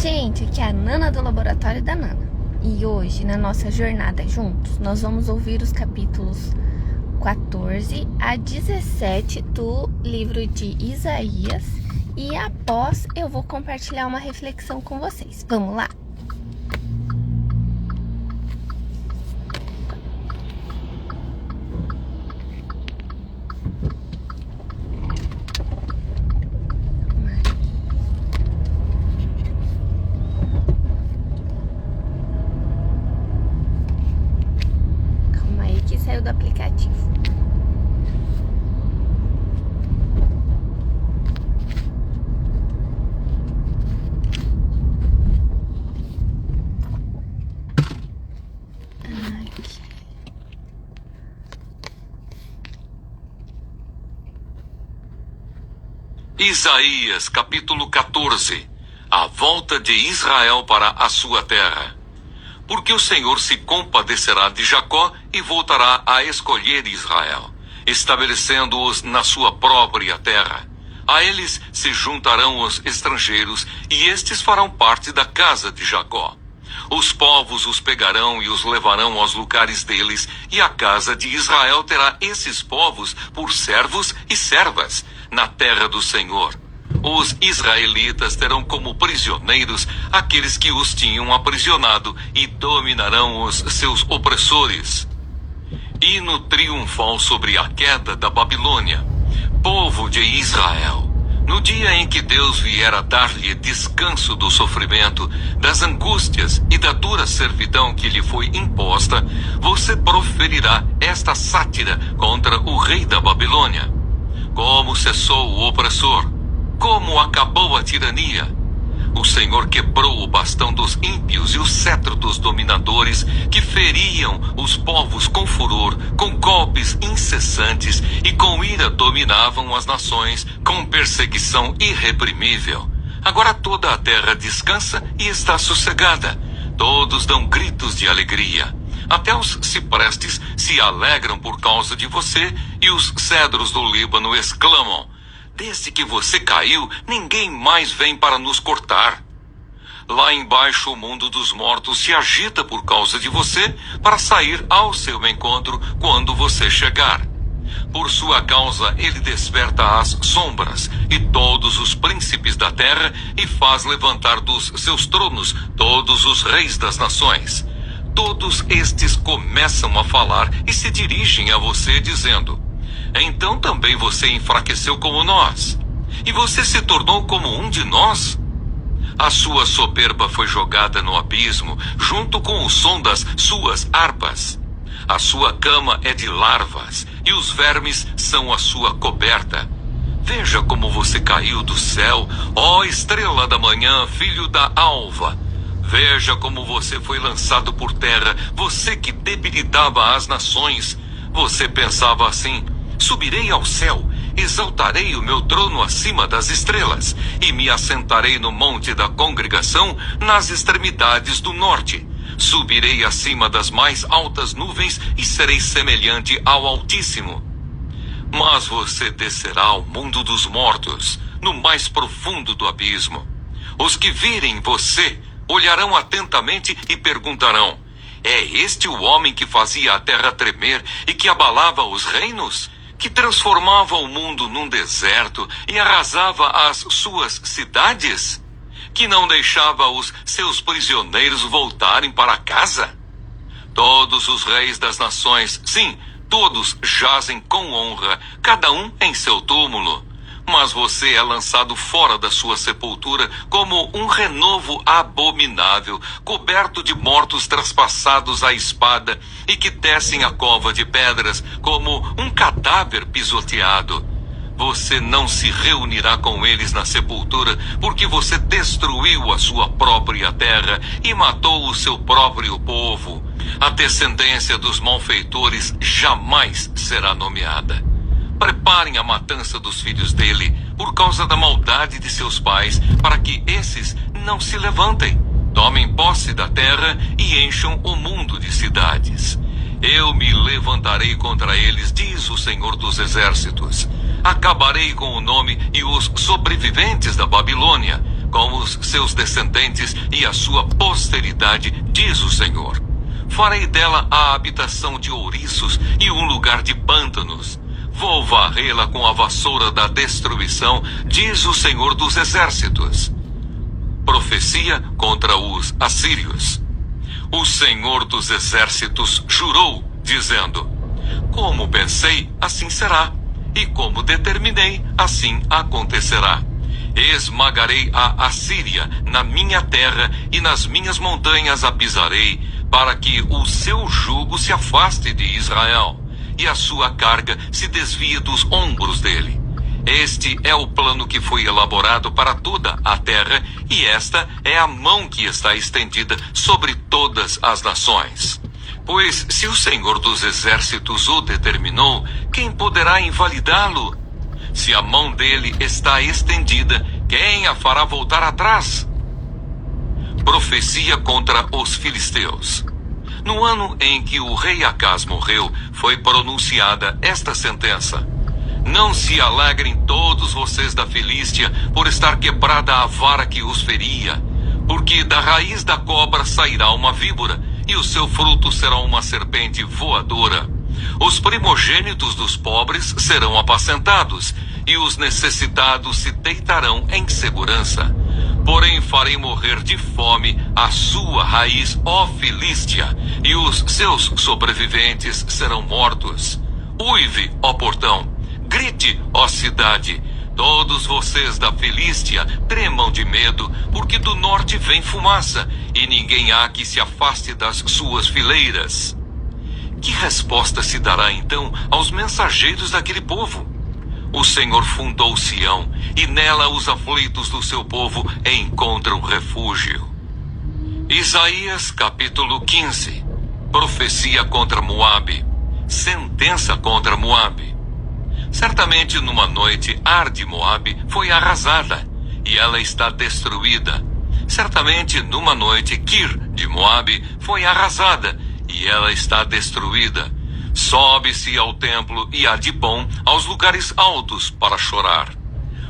gente, aqui é a Nana do Laboratório da Nana. E hoje, na nossa jornada juntos, nós vamos ouvir os capítulos 14 a 17 do livro de Isaías. E após, eu vou compartilhar uma reflexão com vocês. Vamos lá? Saiu do aplicativo. Aqui. Isaías, capítulo 14. A volta de Israel para a sua terra. Porque o Senhor se compadecerá de Jacó e voltará a escolher Israel, estabelecendo-os na sua própria terra. A eles se juntarão os estrangeiros, e estes farão parte da casa de Jacó. Os povos os pegarão e os levarão aos lugares deles, e a casa de Israel terá esses povos por servos e servas, na terra do Senhor. Os israelitas terão como prisioneiros aqueles que os tinham aprisionado e dominarão os seus opressores. Hino triunfal sobre a queda da Babilônia. Povo de Israel, no dia em que Deus vier a dar-lhe descanso do sofrimento, das angústias e da dura servidão que lhe foi imposta, você proferirá esta sátira contra o rei da Babilônia. Como cessou o opressor? Como acabou a tirania? O Senhor quebrou o bastão dos ímpios e o cetro dos dominadores, que feriam os povos com furor, com golpes incessantes, e com ira dominavam as nações, com perseguição irreprimível. Agora toda a terra descansa e está sossegada. Todos dão gritos de alegria. Até os ciprestes se alegram por causa de você, e os cedros do Líbano exclamam: desde que você caiu, ninguém mais vem para nos cortar. Lá embaixo o mundo dos mortos se agita por causa de você, para sair ao seu encontro quando você chegar. Por sua causa ele desperta as sombras e todos os príncipes da terra, e faz levantar dos seus tronos todos os reis das nações. Todos estes começam a falar e se dirigem a você dizendo: então também você enfraqueceu como nós, e você se tornou como um de nós. A sua soberba foi jogada no abismo, junto com o som das suas harpas. A sua cama é de larvas, e os vermes são a sua coberta. Veja como você caiu do céu, ó estrela da manhã, filho da alva. Veja como você foi lançado por terra, você que debilitava as nações. Você pensava assim: subirei ao céu, exaltarei o meu trono acima das estrelas, e me assentarei no monte da congregação, nas extremidades do norte. Subirei acima das mais altas nuvens e serei semelhante ao Altíssimo. Mas você descerá ao mundo dos mortos, no mais profundo do abismo. Os que virem você olharão atentamente e perguntarão: é este o homem que fazia a terra tremer e que abalava os reinos? Que transformava o mundo num deserto e arrasava as suas cidades? Que não deixava os seus prisioneiros voltarem para casa? Todos os reis das nações, sim, todos jazem com honra, cada um em seu túmulo. Mas você é lançado fora da sua sepultura como um renovo abominável, coberto de mortos traspassados à espada, e que descem a cova de pedras como um cadáver pisoteado. Você não se reunirá com eles na sepultura, porque você destruiu a sua própria terra e matou o seu próprio povo. A descendência dos malfeitores jamais será nomeada. Preparem a matança dos filhos dele, por causa da maldade de seus pais, para que esses não se levantem, tomem posse da terra e encham o mundo de cidades. Eu me levantarei contra eles, diz o Senhor dos Exércitos. Acabarei com o nome e os sobreviventes da Babilônia, com os seus descendentes e a sua posteridade, diz o Senhor. Farei dela a habitação de ouriços e um lugar de pântanos. Vou varrê-la com a vassoura da destruição, diz o Senhor dos Exércitos. Profecia contra os assírios. O Senhor dos Exércitos jurou, dizendo: como pensei, assim será, e como determinei, assim acontecerá. Esmagarei a Assíria na minha terra e nas minhas montanhas a pisarei, para que o seu jugo se afaste de Israel e a sua carga se desvie dos ombros dele. Este é o plano que foi elaborado para toda a terra, e esta é a mão que está estendida sobre todas as nações. Pois se o Senhor dos Exércitos o determinou, quem poderá invalidá-lo? Se a mão dele está estendida, quem a fará voltar atrás? Profecia contra os filisteus. No ano em que o rei Acaz morreu, foi pronunciada esta sentença: não se alegrem todos vocês da Filístia por estar quebrada a vara que os feria, porque da raiz da cobra sairá uma víbora, e o seu fruto será uma serpente voadora. Os primogênitos dos pobres serão apacentados, e os necessitados se deitarão em segurança. Porém farei morrer de fome a sua raiz, ó Filístia, e os seus sobreviventes serão mortos. Uive, ó portão, grite, ó cidade. Todos vocês da Filístia tremam de medo, porque do norte vem fumaça, e ninguém há que se afaste das suas fileiras. Que resposta se dará então aos mensageiros daquele povo? O Senhor fundou Sião, e nela os aflitos do seu povo encontram refúgio. Isaías capítulo 15. Profecia contra Moabe. Sentença contra Moabe. Certamente numa noite Ar de Moabe foi arrasada, e ela está destruída. Certamente numa noite Kir de Moabe foi arrasada, e ela está destruída. Sobe-se ao templo e a Dibom, aos lugares altos, para chorar.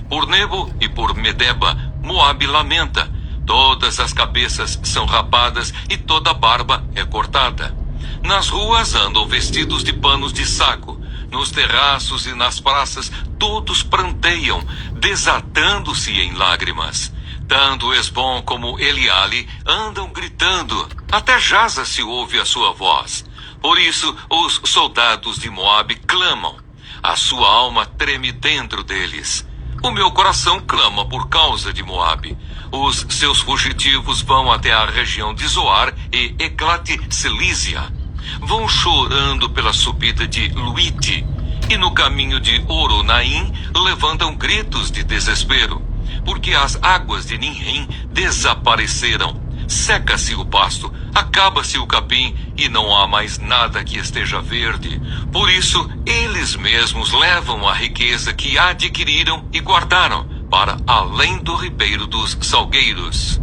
Por Nebo e por Medeba, Moabe lamenta. Todas as cabeças são rapadas e toda a barba é cortada. Nas ruas andam vestidos de panos de saco. Nos terraços e nas praças todos pranteiam, desatando-se em lágrimas. Tanto Esbom como Eliale andam gritando. Até Jaza se ouve a sua voz. Por isso, os soldados de Moabe clamam. A sua alma treme dentro deles. O meu coração clama por causa de Moabe. Os seus fugitivos vão até a região de Zoar e Eclate-Selícia. Vão chorando pela subida de Luite. E no caminho de Oronaim levantam gritos de desespero. Porque as águas de Ninrim desapareceram. Seca-se o pasto, acaba-se o capim e não há mais nada que esteja verde. Por isso, eles mesmos levam a riqueza que adquiriram e guardaram para além do ribeiro dos salgueiros.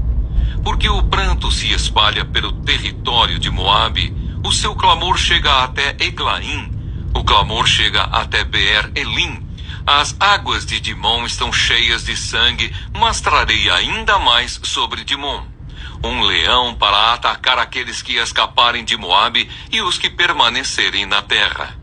Porque o pranto se espalha pelo território de Moabe, o seu clamor chega até Eglaim, o clamor chega até Beer-Elim. As águas de Dimon estão cheias de sangue, mas trarei ainda mais sobre Dimon. Um leão para atacar aqueles que escaparem de Moabe e os que permanecerem na terra.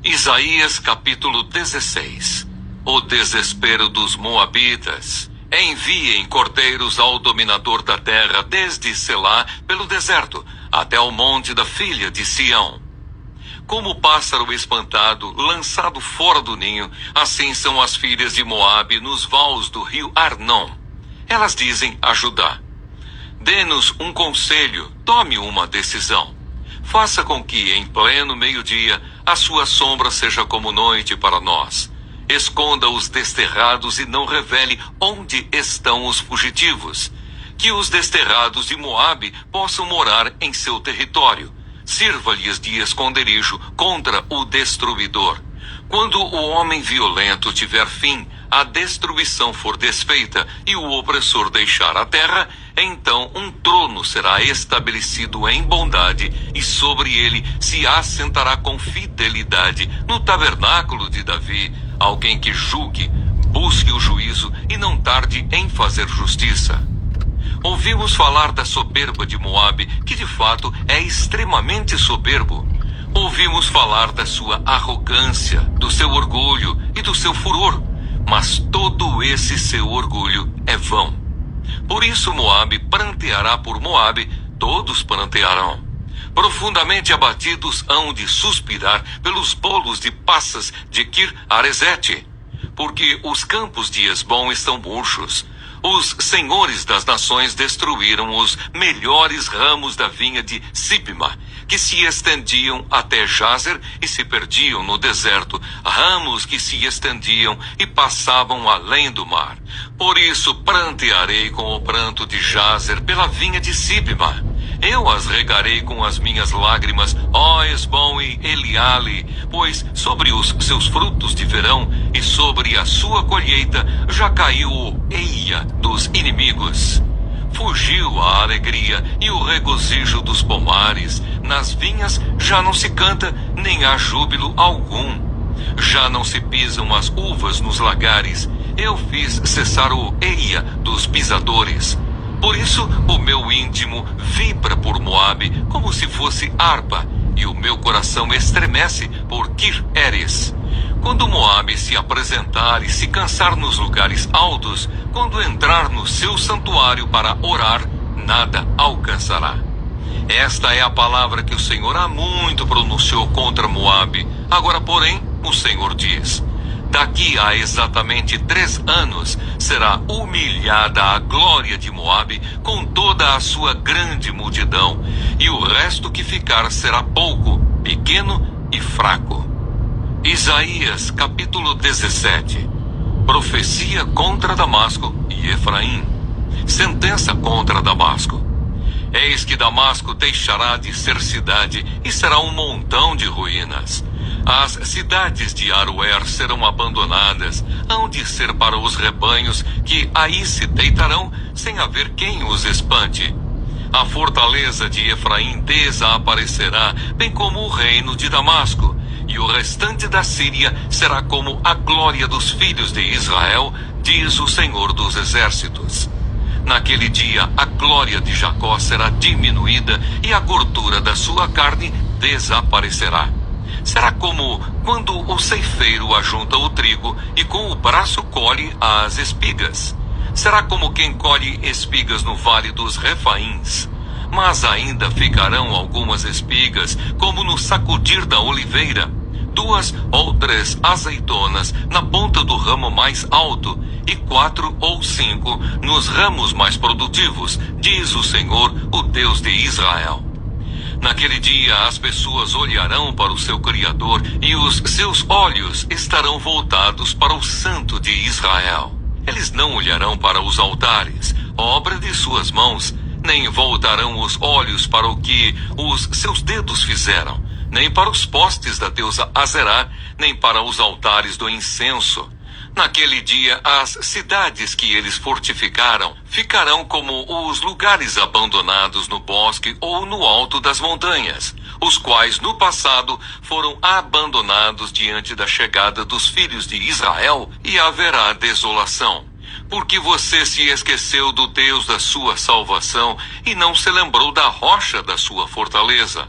Isaías capítulo 16. O desespero dos moabitas. Enviem cordeiros ao dominador da terra, desde Selá, pelo deserto, até o monte da filha de Sião. Como o pássaro espantado, lançado fora do ninho, assim são as filhas de Moabe nos vales do rio Arnon. Elas dizem a Judá: dê-nos um conselho, tome uma decisão. Faça com que, em pleno meio-dia, a sua sombra seja como noite para nós. Esconda os desterrados e não revele onde estão os fugitivos. Que os desterrados de Moabe possam morar em seu território. Sirva-lhes de esconderijo contra o destruidor. Quando o homem violento tiver fim, a destruição for desfeita e o opressor deixar a terra, então um trono será estabelecido em bondade e sobre ele se assentará com fidelidade no tabernáculo de Davi alguém que julgue busque o juízo e não tarde em fazer justiça. Ouvimos falar da soberba de Moabe, que de fato é extremamente soberbo. Ouvimos falar da sua arrogância, do seu orgulho e do seu furor, mas todo esse seu orgulho é vão. Por isso Moabe pranteará por Moabe, todos prantearão. Profundamente abatidos hão de suspirar pelos bolos de passas de Kir-Aresete, porque os campos de Esbom estão murchos. Os senhores das nações destruíram os melhores ramos da vinha de Sibma, que se estendiam até Jazer e se perdiam no deserto, ramos que se estendiam e passavam além do mar. Por isso prantearei com o pranto de Jazer pela vinha de Sibma. Eu as regarei com as minhas lágrimas, ó Esbom e Eliale, pois sobre os seus frutos de verão e sobre a sua colheita já caiu o eia dos inimigos. Fugiu a alegria e o regozijo dos pomares, nas vinhas já não se canta, nem há júbilo algum. Já não se pisam as uvas nos lagares, eu fiz cessar o eia dos pisadores. Por isso o meu íntimo vibra por Moabe como se fosse harpa, e o meu coração estremece por Kir-Eres. Quando Moabe se apresentar e se cansar nos lugares altos, quando entrar no seu santuário para orar, nada alcançará. Esta é a palavra que o Senhor há muito pronunciou contra Moabe. Agora, porém, o Senhor diz: daqui a exatamente 3 anos será humilhada a glória de Moabe com toda a sua grande multidão, e o resto que ficar será pouco, pequeno e fraco. Isaías capítulo 17. Profecia contra Damasco e Efraim. Sentença contra Damasco. Eis que Damasco deixará de ser cidade e será um montão de ruínas. As cidades de Aroer serão abandonadas, hão de ser para os rebanhos que aí se deitarão, sem haver quem os espante. A fortaleza de Efraim desaparecerá, bem como o reino de Damasco, e o restante da Síria será como a glória dos filhos de Israel, diz o Senhor dos Exércitos. Naquele dia a glória de Jacó será diminuída e a gordura da sua carne desaparecerá. Será como quando o ceifeiro ajunta o trigo e com o braço colhe as espigas. Será como quem colhe espigas no vale dos Refaíns. Mas ainda ficarão algumas espigas, como no sacudir da oliveira, 2 ou 3 azeitonas na ponta do ramo mais alto, e 4 ou 5 nos ramos mais produtivos, diz o Senhor, o Deus de Israel. Naquele dia as pessoas olharão para o seu Criador, e os seus olhos estarão voltados para o Santo de Israel. Eles não olharão para os altares, obra de suas mãos, nem voltarão os olhos para o que os seus dedos fizeram, nem para os postes da deusa Azerá, nem para os altares do incenso. Naquele dia, as cidades que eles fortificaram ficarão como os lugares abandonados no bosque ou no alto das montanhas, os quais no passado foram abandonados diante da chegada dos filhos de Israel, e haverá desolação. Porque você se esqueceu do Deus da sua salvação e não se lembrou da rocha da sua fortaleza.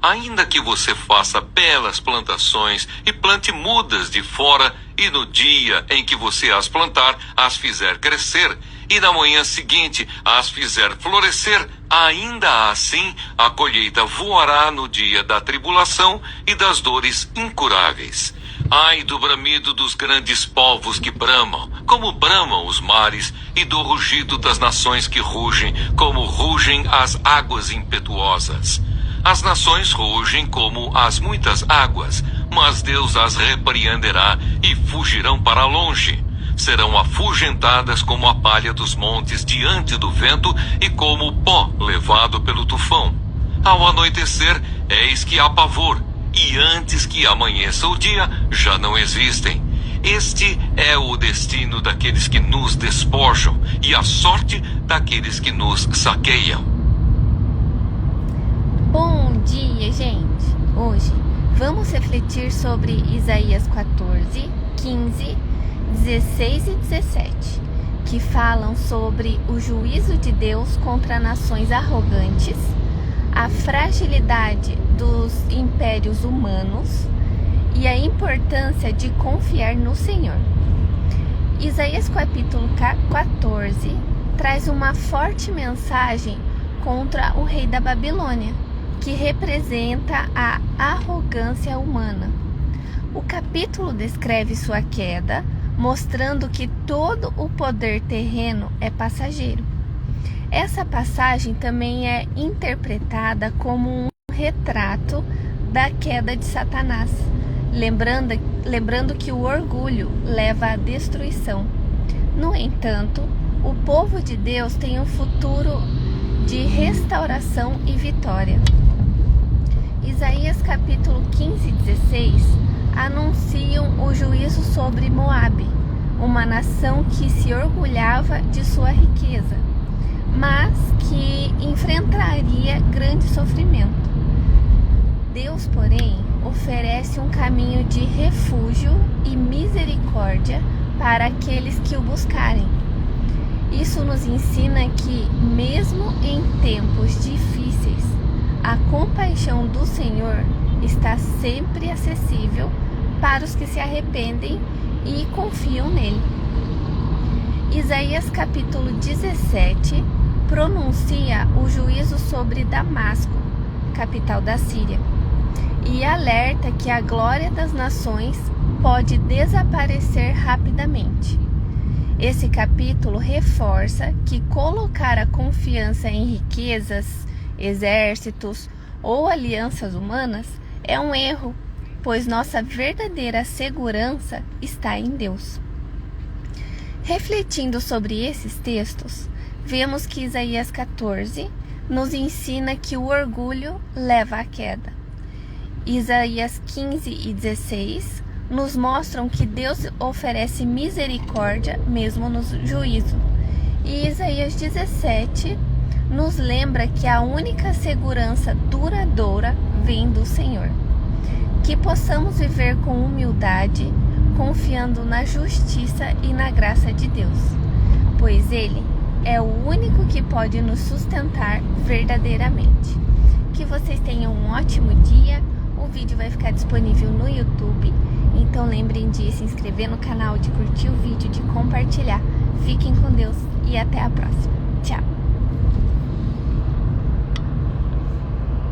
Ainda que você faça belas plantações e plante mudas de fora, e no dia em que você as plantar, as fizer crescer, e na manhã seguinte as fizer florescer, ainda assim a colheita voará no dia da tribulação e das dores incuráveis. Ai do bramido dos grandes povos que bramam, como bramam os mares, e do rugido das nações que rugem, como rugem as águas impetuosas. As nações rugem como as muitas águas, mas Deus as repreenderá e fugirão para longe. Serão afugentadas como a palha dos montes diante do vento e como o pó levado pelo tufão. Ao anoitecer, eis que há pavor, e antes que amanheça o dia, já não existem. Este é o destino daqueles que nos despojam e a sorte daqueles que nos saqueiam. Bom dia, gente! Hoje vamos refletir sobre Isaías 14, 15, 16 e 17, que falam sobre o juízo de Deus contra nações arrogantes, a fragilidade dos impérios humanos e a importância de confiar no Senhor. Isaías capítulo 14 traz uma forte mensagem contra o rei da Babilônia, que representa a arrogância humana. O capítulo descreve sua queda, mostrando que todo o poder terreno é passageiro. Essa passagem também é interpretada como um retrato da queda de Satanás, lembrando que o orgulho leva à destruição. No entanto, o povo de Deus tem um futuro de restauração e vitória. Isaías capítulo 15 e 16 anunciam o juízo sobre Moabe, uma nação que se orgulhava de sua riqueza, mas que enfrentaria grande sofrimento. Deus, porém, oferece um caminho de refúgio e misericórdia para aqueles que o buscarem. Isso nos ensina que, mesmo em tempos difíceis, a compaixão do Senhor está sempre acessível para os que se arrependem e confiam nele. Isaías capítulo 17 pronuncia o juízo sobre Damasco, capital da Síria, e alerta que a glória das nações pode desaparecer rapidamente. Esse capítulo reforça que colocar a confiança em riquezas, exércitos ou alianças humanas é um erro, pois nossa verdadeira segurança está em Deus. Refletindo sobre esses textos, vemos que Isaías 14 nos ensina que o orgulho leva à queda. Isaías 15 e 16 nos mostram que Deus oferece misericórdia mesmo no juízo. E Isaías 17 nos lembra que a única segurança duradoura vem do Senhor. Que possamos viver com humildade, confiando na justiça e na graça de Deus, pois Ele é o único que pode nos sustentar verdadeiramente. Que vocês tenham um ótimo dia. O vídeo vai ficar disponível no YouTube, então lembrem de se inscrever no canal, de curtir o vídeo, de compartilhar. Fiquem com Deus e até a próxima. Tchau!